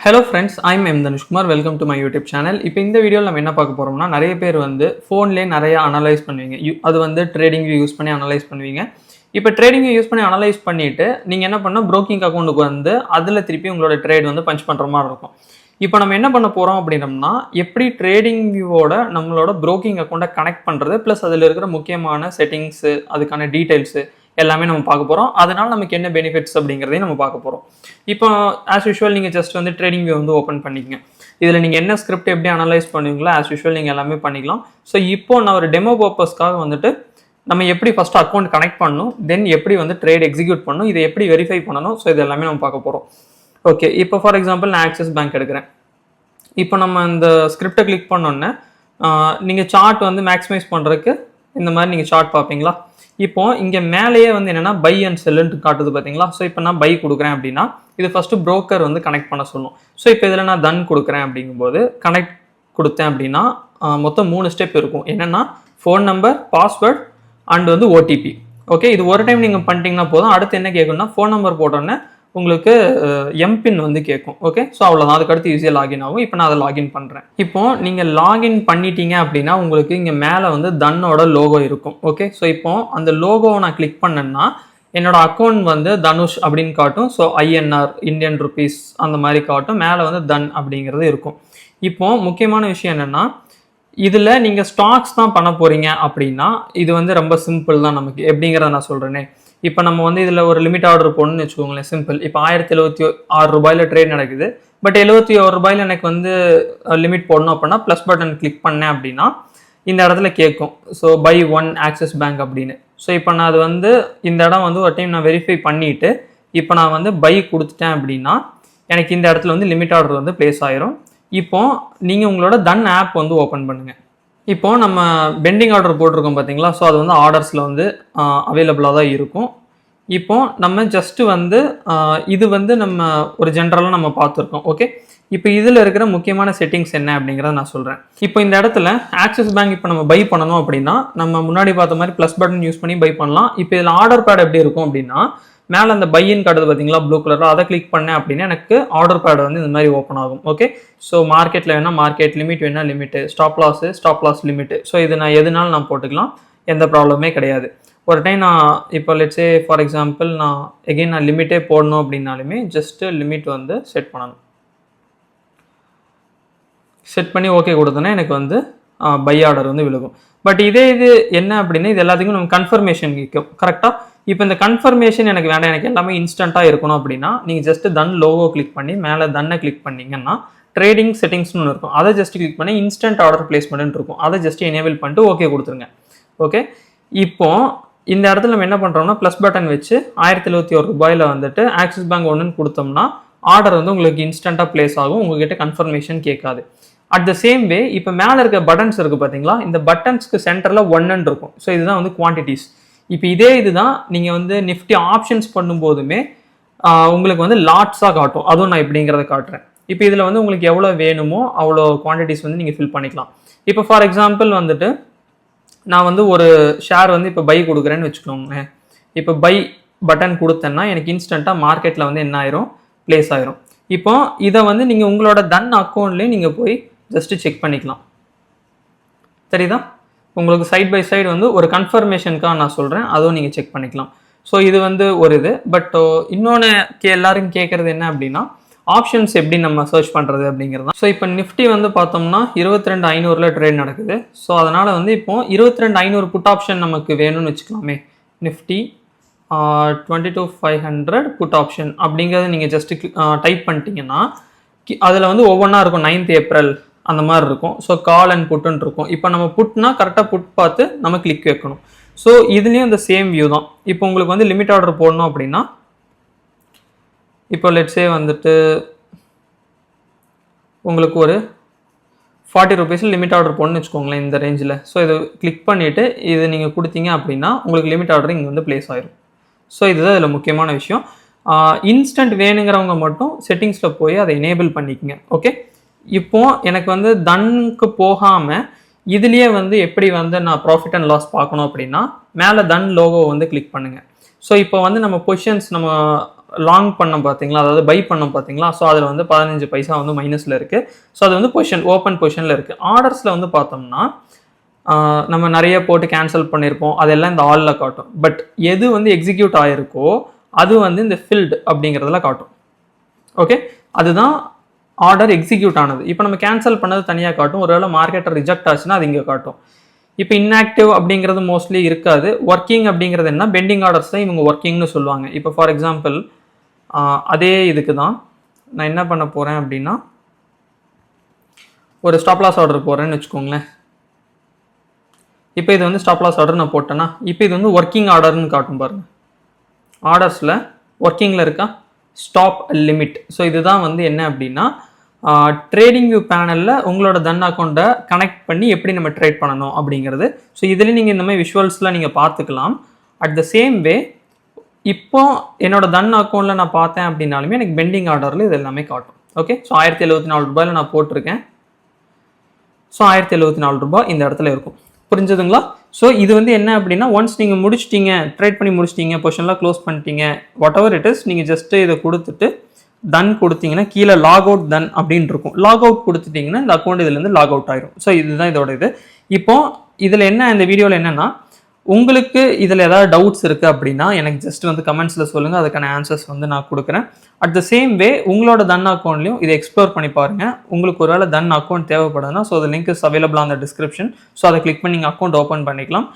Hello friends, I'm M Dhanushkumar. Welcome to my YouTube channel. இப்போ இந்த வீடியோவில் நம்ம என்ன பார்க்க போகிறோம்னா, நிறைய பேர் வந்து ஃபோன்லேயே நிறைய அனலைஸ் பண்ணுவீங்க. அது வந்து ட்ரேடிங் யூஸ் பண்ணி அனலைஸ் பண்ணுவீங்க. இப்போ ட்ரேடிங் யூஸ் பண்ணி அனலைஸ் பண்ணிவிட்டு நீங்கள் என்ன பண்ணால் ப்ரோக்கிங் அக்கௌண்ட்டுக்கு வந்து அதில் திருப்பி உங்களோட ட்ரேட் வந்து பஞ்ச் பண்ணுற மாதிரி இருக்கும். இப்போ நம்ம என்ன பண்ண போகிறோம் அப்படின்னம்னா, எப்படி ட்ரேடிங் வியூவோட நம்மளோட ப்ரோக்கிங் அக்கௌண்ட்டை கனெக்ட் பண்ணுறது, ப்ளஸ் அதில் இருக்கிற முக்கியமான செட்டிங்ஸு, அதுக்கான டீட்டெயில்ஸு எல்லாமே நம்ம பார்க்க போகிறோம். அதனால் நமக்கு என்ன பெனிஃபிட்ஸ் அப்படிங்கிறதையும் நம்ம பார்க்க போகிறோம். இப்போ ஆஸ் யூஷுவல் நீங்கள் ஜஸ்ட் வந்து ட்ரேடிங் வியூ வந்து ஓப்பன் பண்ணிக்கங்க. இதில் நீங்கள் என்ன ஸ்கிரிப்ட் எப்படி அனலைஸ் பண்ணுவீங்களோ ஆஸ் யூஷுவல் நீங்கள் எல்லாமே பண்ணிக்கலாம். ஸோ இப்போ நான் ஒரு டெமோ பர்பஸ்க்காக வந்துட்டு நம்ம எப்படி ஃபஸ்ட்டு அக்கௌண்ட் கனெக்ட் பண்ணணும், தென் எப்படி வந்து ட்ரேட் எக்ஸிக்யூட் பண்ணணும், இதை எப்படி வெரிஃபை பண்ணணும், ஸோ இது எல்லாமே நம்ம பார்க்க போகிறோம். ஓகே, இப்போ ஃபார் எக்ஸாம்பிள் நான் ஆக்சிஸ் பேங்க் எடுக்கிறேன். இப்போ நம்ம இந்த ஸ்கிரிப்டை கிளிக் பண்ணோன்னே நீங்கள் சார்ட் வந்து மேக்ஸிமைஸ் பண்ணுறதுக்கு இந்த மாதிரி நீங்கள் சார்ட் பார்ப்பீங்களா. இப்போ இங்கே மேலேயே வந்து என்னென்னா பை அண்ட் செல்லுன்ட்டு காட்டுது பார்த்தீங்களா. ஸோ இப்போ நான் பை கொடுக்குறேன் அப்படின்னா இது ஃபஸ்ட்டு ப்ரோக்கர் வந்து கனெக்ட் பண்ண சொல்லணும். ஸோ இப்போ இதில் நான் தன் கொடுக்குறேன் அப்படிங்கும்போது கனெக்ட் கொடுத்தேன் அப்படின்னா மொத்தம் 3 ஸ்டெப் இருக்கும். என்னென்னா ஃபோன் நம்பர், பாஸ்வேர்ட் அண்ட் வந்து ஓடிபி. ஓகே, இது ஒரு டைம் நீங்கள் பண்ணிட்டீங்கன்னா போதும். அடுத்து என்ன கேட்கும்னா ஃபோன் நம்பர் போட்டோன்னே உங்களுக்கு எம்பின் வந்து கேட்கும். ஓகே, ஸோ அவ்வளோதான். அதுக்கடுத்து ஈஸியாக லாகின் ஆகும். இப்போ நான் அதை லாகின் பண்ணுறேன். இப்போ நீங்கள் லாகின் பண்ணிட்டீங்க அப்படின்னா உங்களுக்கு இங்கே மேலே வந்து தன்னோட லோகோ இருக்கும். ஓகே, ஸோ இப்போ அந்த லோகோவை நான் கிளிக் பண்ணேன்னா என்னோட அக்கௌண்ட் வந்து தனுஷ் அப்படின்னு காட்டும். ஸோ ஐஎன்ஆர், இந்தியன் ருபீஸ் அந்த மாதிரி காட்டும். மேலே வந்து தன் அப்படிங்கிறது இருக்கும். இப்போ முக்கியமான விஷயம் என்னென்னா, இதில் நீங்கள் ஸ்டாக்ஸ் தான் பண்ண போகிறீங்க அப்படின்னா இது வந்து ரொம்ப சிம்பிள் தான். நமக்கு எப்படிங்கிறத நான் சொல்கிறேனே. இப்போ நம்ம வந்து இதில் ஒரு லிமிட் ஆர்டர் போடணும்னு வச்சுக்கோங்களேன். சிம்பிள். இப்போ 1076 ரூபாயில் ட்ரேட் நடக்குது. பட் 71 ரூபாயில் எனக்கு வந்து லிமிட் போடணும் அப்படின்னா ப்ளஸ் பட்டன் கிளிக் பண்ணேன் அப்படின்னா இந்த இடத்துல கேட்கும். ஸோ பை 1 ஆக்சிஸ் பேங்க் அப்படின்னு. ஸோ இப்போ நான் அது வந்து இந்த இடம் வந்து ஒரு டைம் நான் வெரிஃபை பண்ணிவிட்டு இப்போ நான் வந்து பை கொடுத்துட்டேன் அப்படின்னா எனக்கு இந்த இடத்துல வந்து லிமிட் ஆர்டர் வந்து ப்ளேஸ் ஆயிரும். இப்போ நீங்கள் உங்களோட தன் ஆப் வந்து ஓப்பன் பண்ணுங்கள். இப்போ நம்ம பெண்டிங் ஆர்டர் போட்டிருக்கோம் பார்த்தீங்களா. ஸோ அது வந்து ஆர்டர்ஸில் வந்து அவைலபிளாக தான் இருக்கும். இப்போ நம்ம ஜஸ்ட்டு வந்து இது வந்து நம்ம ஒரு ஜென்ரலாக நம்ம பார்த்துருக்கோம். ஓகே, இப்போ இதில் இருக்கிற முக்கியமான செட்டிங்ஸ் என்ன அப்படிங்கிறத நான் சொல்கிறேன். இப்போ இந்த இடத்துல ஆக்சிஸ் பேங்க் இப்போ நம்ம பை பண்ணணும் அப்படின்னா நம்ம முன்னாடி பார்த்த மாதிரி ப்ளஸ் பட்டன் யூஸ் பண்ணி பை பண்ணலாம். இப்போ இதில் ஆர்டர் பேட் எப்படி இருக்கும் அப்படின்னா மேலே அந்த பையின் காட்டுது பார்த்தீங்களா ப்ளூ கலரில், அதை கிளிக் பண்ணேன் அப்படின்னா எனக்கு ஆர்டர் பேட் வந்து இந்த மாதிரி ஓப்பன் ஆகும். ஓகே, ஸோ மார்க்கெட்டில் வேணால் மார்க்கெட், லிமிட் வேணால் limit, stop loss limit. So இது நான் எதுனாலும் நான் போட்டுக்கலாம், எந்த ப்ராப்ளமே கிடையாது. ஒரு டைம் நான் இப்போ லெட்ஸே ஃபார் எக்ஸாம்பிள் நான் எகெயின் நான் லிமிட்டே போடணும் அப்படின்னாலுமே ஜஸ்ட்டு லிமிட் வந்து செட் பண்ணணும். செட் பண்ணி ஓகே கொடுத்தோன்னா எனக்கு வந்து பை ஆர்டர் வந்து விழுகும். பட் இது என்ன அப்படின்னா இது எல்லாத்துக்கும் நம்ம கன்ஃபர்மேஷன் கேட்கும். கரெக்டாக இப்போ இந்த கன்ஃபர்மேஷன் எனக்கு வேண்டாம், எனக்கு எல்லாமே இன்ஸ்டண்ட்டாக இருக்கணும் அப்படின்னா நீங்கள் ஜஸ்ட்டு தன் லோகோ கிளிக் பண்ணி மேலே தன்னை கிளிக் பண்ணிங்கன்னா ட்ரேடிங் செட்டிங்ஸ்னு ஒன்று இருக்கும். அதை ஜஸ்ட் கிளிக் பண்ணி இன்ஸ்டன்ட் ஆர்டர் பிளேஸ்மெண்ட் இருக்கும். அதை ஜஸ்ட் எனேபிள் பண்ணிட்டு ஓகே கொடுத்துருங்க. ஓகே, இப்போ இந்த இடத்துல நம்ம என்ன பண்ணுறோம்னா ப்ளஸ் பட்டன் வச்சு 1071 ரூபாயில் வந்துட்டு ஆக்சிஸ் பேங்க் 1ன்னு கொடுத்தோம்னா ஆர்டர் வந்து உங்களுக்கு இன்ஸ்டண்ட்டாக பிளேஸ் ஆகும். உங்ககிட்ட கன்ஃபர்மேஷன் கேட்காது. அட் த சேம் வே இப்போ மேலே இருக்க பட்டன்ஸ் இருக்குது பார்த்தீங்களா, இந்த பட்டன்ஸ்க்கு சென்டரில் 1ன்னு இருக்கும். ஸோ இதுதான் வந்து குவான்டிட்டிஸ். இப்போ இதே இதுதான் நீங்கள் வந்து நிஃப்டி ஆப்ஷன்ஸ் பண்ணும்போதுமே உங்களுக்கு வந்து லாட்ஸாக காட்டும். அதுவும் நான் எப்படிங்கிறத காட்டுறேன். இப்போ இதில் வந்து உங்களுக்கு எவ்வளோ வேணுமோ அவ்வளோ குவான்டிட்டிஸ் வந்து நீங்கள் ஃபில் பண்ணிக்கலாம். இப்போ ஃபார் எக்ஸாம்பிள் வந்துட்டு நான் வந்து ஒரு ஷேர் வந்து இப்போ பை கொடுக்குறேன்னு வச்சுக்கோங்களேன். இப்போ பை பட்டன் கொடுத்தேன்னா எனக்கு இன்ஸ்டண்ட்டாக மார்க்கெட்டில் வந்து என்ன ஆயிரும், ப்ளேஸ் ஆயிரும். இப்போ இதை வந்து நீங்கள் உங்களோட தன் அக்கௌண்ட்லேயே நீங்கள் போய் ஜஸ்ட்டு செக் பண்ணிக்கலாம். சரிதா? உங்களுக்கு சைட் பை சைடு வந்து ஒரு கன்ஃபர்மேஷனுக்காக நான் சொல்கிறேன், அதுவும் நீங்கள் செக் பண்ணிக்கலாம். ஸோ இது வந்து ஒரு இது. பட் இன்னொன்று எல்லாரும் கேட்குறது என்ன அப்படின்னா ஆப்ஷன்ஸ் எப்படி நம்ம சர்ச் பண்ணுறது அப்படிங்கிறது தான். ஸோ இப்போ நிஃப்டி வந்து பார்த்தோம்னா 22,500 ட்ரேட் நடக்குது. ஸோ அதனால் வந்து இப்போ 22,500 புட் ஆப்ஷன் நமக்கு வேணும்னு வச்சுக்கலாமே. நிஃப்டி 22,500 புட் ஆப்ஷன் அப்படிங்கிறத நீங்கள் ஜஸ்ட்டு டைப் பண்ணிட்டீங்கன்னா அதில் வந்து ஒவ்வொன்றா இருக்கும். 9th ஏப்ரல் அந்த மாதிரி இருக்கும். ஸோ கால் அண்ட் புட்டுன்னு இருக்கும். இப்போ நம்ம புட்னா கரெக்டாக புட் பார்த்து நம்ம கிளிக் வைக்கணும். ஸோ இதுலேயும் இந்த சேம் வியூ தான். இப்போ உங்களுக்கு வந்து லிமிட் ஆர்டர் போடணும் அப்படின்னா இப்போ லெட்ஸே வந்துட்டு உங்களுக்கு ஒரு 40 ரூபீஸில் லிமிட் ஆர்டர் போடணும்னு வச்சுக்கோங்களேன் இந்த ரேஞ்சில். ஸோ இதை கிளிக் பண்ணிவிட்டு இது நீங்கள் கொடுத்தீங்க அப்படின்னா உங்களுக்கு லிமிட் ஆர்டர் இங்கே வந்து ப்ளேஸ் ஆயிரும். ஸோ இதுதான் இதில் முக்கியமான விஷயம். இன்ஸ்டன்ட் வேணுங்கிறவங்க மட்டும் செட்டிங்ஸில் போய் அதை எனேபிள் பண்ணிக்கங்க. ஓகே, இப்போ எனக்கு வந்து தன்னுக்கு போகாமல் இதுலேயே வந்து எப்படி வந்து நான் ப்ராஃபிட் அண்ட் லாஸ் பார்க்கணும் அப்படின்னா மேலே தன் லோகோ வந்து கிளிக் பண்ணுங்கள். ஸோ இப்போ வந்து நம்ம பொசிஷன்ஸ் நம்ம லாங் பண்ணோம் பார்த்தீங்களா, அதாவது பை பண்ணோம் பார்த்தீங்களா, ஸோ அதில் வந்து 15 பைசா வந்து மைனஸில் இருக்குது. ஸோ அது வந்து பொசிஷன் ஓப்பன் பொசிஷனில் இருக்குது. ஆர்டர்ஸில் வந்து பார்த்தோம்னா நம்ம நிறைய போட்டு கேன்சல் பண்ணியிருப்போம், அதெல்லாம் இந்த ஆலில் காட்டும். பட் எது வந்து எக்ஸிக்யூட் ஆகிருக்கோ அது வந்து இந்த ஃபில்டு அப்படிங்கிறதுல காட்டும். ஓகே, அதுதான் ஆர்டர் எக்ஸிக்யூட் ஆனது. இப்போ நம்ம கேன்சல் பண்ணது தனியாக காட்டும். ஒருவேளை மார்க்கெட்டை ரிஜெக்ட் ஆச்சுன்னா அது இங்கே காட்டும். இப்போ இன்ஆக்டிவ் அப்படிங்கிறது மோஸ்ட்லி இருக்காது. ஒர்க்கிங் அப்படிங்கிறது என்ன, பெண்டிங் ஆர்டர்ஸ் தான் இவங்க ஒர்க்கிங்னு சொல்லுவாங்க. இப்போ ஃபார் எக்ஸாம்பிள் அதே இதுக்கு தான் நான் என்ன பண்ண போகிறேன் அப்படின்னா, ஒரு ஸ்டாப் லாஸ் ஆர்டர் போடுறேன்னு வச்சுக்கோங்களேன். இப்போ இது வந்து ஸ்டாப் லாஸ் ஆர்டர் நான் போட்டேன்னா, இப்போ இது வந்து ஒர்க்கிங் ஆர்டர்னு காட்டும் பாருங்க. ஆர்டர்ஸில் ஒர்க்கிங்கில் இருக்கா ஸ்டாப் லிமிட். ஸோ இதுதான் வந்து என்ன அப்படின்னா, ட்ரேடிங் வியூ பேனலில் உங்களோட தன் அக்கௌண்ட்டை கனெக்ட் பண்ணி எப்படி நம்ம ட்ரேட் பண்ணணும் அப்படிங்கிறது. ஸோ இதுலேயும் நீங்கள் இந்த மாதிரி விஷுவல்ஸில் நீங்கள் பார்த்துக்கலாம். அட் த சேம் வே இப்போ என்னோட தன் அக்கௌண்ட்டில் நான் பார்த்தேன் அப்படின்னாலுமே எனக்கு பெண்டிங் ஆர்டரில் இது எல்லாமே காட்டும். ஓகே, ஸோ 1074 ரூபாயில் நான் போட்டிருக்கேன். ஸோ 1074 ரூபாய் இந்த இடத்துல இருக்கும். புரிஞ்சுதுங்களா? ஸோ இது வந்து என்ன அப்படின்னா, ஒன்ஸ் நீங்கள் முடிச்சிட்டிங்க, ட்ரேட் பண்ணி முடிச்சிட்டிங்க, பொசிஷன்லாம் க்ளோஸ் பண்ணிட்டீங்க, வாட் எவர் இட் இஸ், நீங்கள் ஜஸ்ட்டு இதை கொடுத்துட்டு தன் கொடுத்தீங்கன்னா கீழே லாக் அவுட் தன் அப்படின்னு இருக்கும். லாக் அவுட் கொடுத்துட்டிங்கன்னா இந்த அக்கௌண்ட் இதுலேருந்து லாக் அவுட் ஆயிரும். ஸோ இதுதான் இதோட இது. இப்போ இதில் என்ன, இந்த வீடியோவில் என்னென்னா, உங்களுக்கு இதில் ஏதாவது டவுட்ஸ் இருக்குது அப்படின்னா எனக்கு ஜஸ்ட் வந்து கமெண்ட்ஸில் சொல்லுங்கள், அதுக்கான ஆன்சர்ஸ் வந்து நான் கொடுக்குறேன். அட் த சேம் வே உங்களோட தன் அக்கௌண்ட்லையும் இதை எக்ஸ்ப்ளோர் பண்ணி பாருங்கள். உங்களுக்கு ஒரு வேளை தன் அக்கௌண்ட் தேவைப்படுதுன்னா, ஸோ அது link is available on the description. So அதை கிளிக் பண்ணி நீங்கள் அக்கௌண்ட் ஓப்பன் பண்ணிக்கலாம்.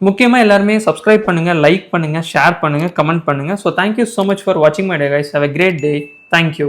முக்கியமாக எல்லாருமே சப்ஸ்கிரைப் பண்ணுங்கள், லைக் பண்ணுங்கள், ஷேர் பண்ணுங்கள், கமெண்ட் பண்ணுங்கள். So thank you so much for வாட்சிங் my day guys. Have a great day. Thank you.